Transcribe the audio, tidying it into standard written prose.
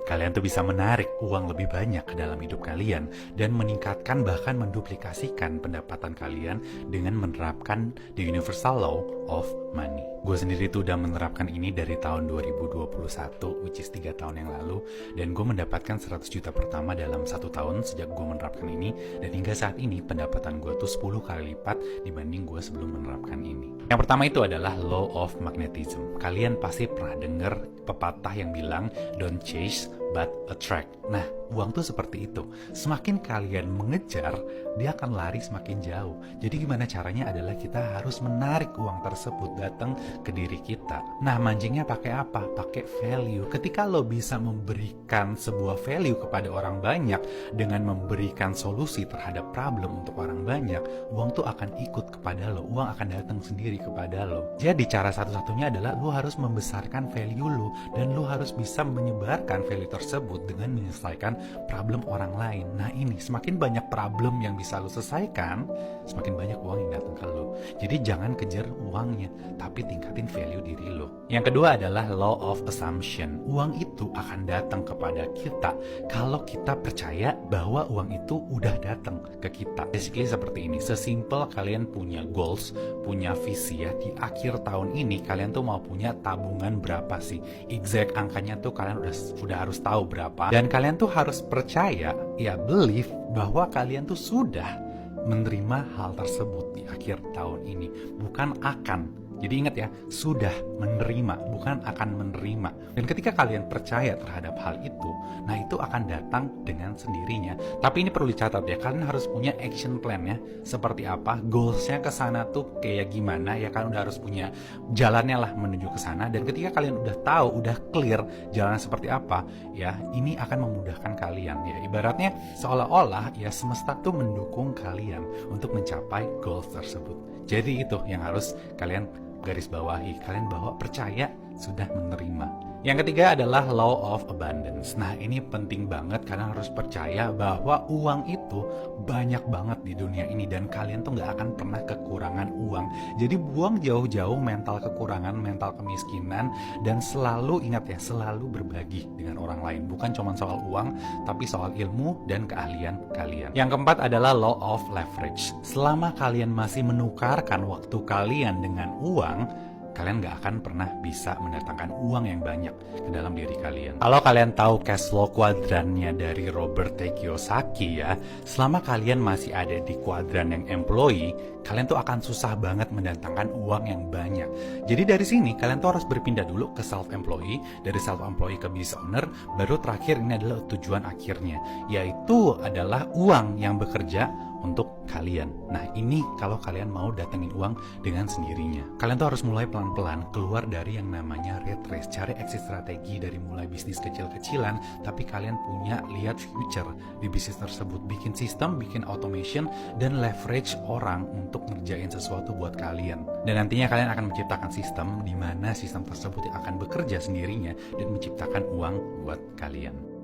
Kalian tuh bisa menarik uang lebih banyak ke dalam hidup kalian dan meningkatkan bahkan menduplikasikan pendapatan kalian dengan menerapkan the universal law of money. Gue sendiri tuh udah menerapkan ini dari tahun 2021, which is 3 tahun yang lalu, dan gue mendapatkan 100 juta pertama dalam 1 tahun sejak gue menerapkan ini, dan hingga saat ini pendapatan gue tuh 10 kali lipat dibanding gue sebelum menerapkan ini. Yang pertama itu adalah law of magnetism. Kalian pasti pernah dengar pepatah yang bilang don't chase but attract. Nah, uang tuh seperti itu. Semakin kalian mengejar, dia akan lari semakin jauh. Jadi gimana caranya adalah kita harus menarik uang tersebut datang ke diri kita. Nah, mancingnya pakai apa? Pakai value. Ketika lo bisa memberikan sebuah value kepada orang banyak dengan memberikan solusi terhadap problem untuk orang banyak, uang tuh akan ikut kepada lo. Uang akan datang sendiri kepada lo. Jadi cara satu-satunya adalah lo harus membesarkan value lo dan lo harus bisa menyebarkan value tersebut dengan menyelesaikan problem orang lain. Nah ini, semakin banyak problem yang bisa lo selesaikan, semakin banyak uang yang datang ke lo. Jadi jangan kejar uangnya, tapi tingkatin value diri lo. Yang kedua adalah law of assumption. Uang itu akan datang kepada kita kalau kita percaya bahwa uang itu udah datang ke kita. Basically seperti ini, sesimpel kalian punya goals, punya visi ya, di akhir tahun ini kalian tuh mau punya tabungan berapa sih? Exact angkanya tuh kalian udah harus tahu berapa, dan kalian tuh harus percaya, ya believe bahwa kalian tuh sudah menerima hal tersebut di akhir tahun ini, bukan akan. Jadi ingat ya, sudah menerima, bukan akan menerima. Dan ketika kalian percaya terhadap hal itu, nah itu akan datang dengan sendirinya. Tapi ini perlu dicatat ya, kalian harus punya action plan-nya seperti apa, goals-nya ke sana tuh kayak gimana ya, kan udah harus punya jalannya lah menuju ke sana. Dan ketika kalian udah tahu, udah clear jalannya seperti apa, ya ini akan memudahkan kalian ya. Ibaratnya seolah-olah ya semesta tuh mendukung kalian untuk mencapai goals tersebut. Jadi itu yang harus kalian garis bawahi, kalian bahwa percaya sudah menerima. Yang ketiga adalah law of abundance. Nah ini penting banget, kalian harus percaya bahwa uang itu banyak banget di dunia ini dan kalian tuh gak akan pernah kekurangan uang. Jadi buang jauh-jauh mental kekurangan, mental kemiskinan, dan selalu ingat ya, selalu berbagi dengan orang lain. Bukan cuma soal uang, tapi soal ilmu dan keahlian kalian. Yang keempat adalah law of leverage. Selama kalian masih menukarkan waktu kalian dengan uang, kalian gak akan pernah bisa mendatangkan uang yang banyak ke dalam diri kalian. Kalau kalian tahu cash flow kuadrannya dari Robert T. Kiyosaki ya, selama kalian masih ada di kuadran yang employee, kalian tuh akan susah banget mendatangkan uang yang banyak. Jadi dari sini kalian tuh harus berpindah dulu ke self-employee, dari self-employee ke business owner, baru terakhir ini adalah tujuan akhirnya, yaitu adalah uang yang bekerja untuk kalian. Nah ini kalau kalian mau datengin uang dengan sendirinya. Kalian tuh harus mulai pelan-pelan keluar dari yang namanya red race. Cari exit strategi dari mulai bisnis kecil-kecilan, tapi kalian punya lihat future di bisnis tersebut. Bikin sistem, bikin automation, dan leverage orang untuk ngerjain sesuatu buat kalian. Dan nantinya kalian akan menciptakan sistem di mana sistem tersebut akan bekerja sendirinya dan menciptakan uang buat kalian.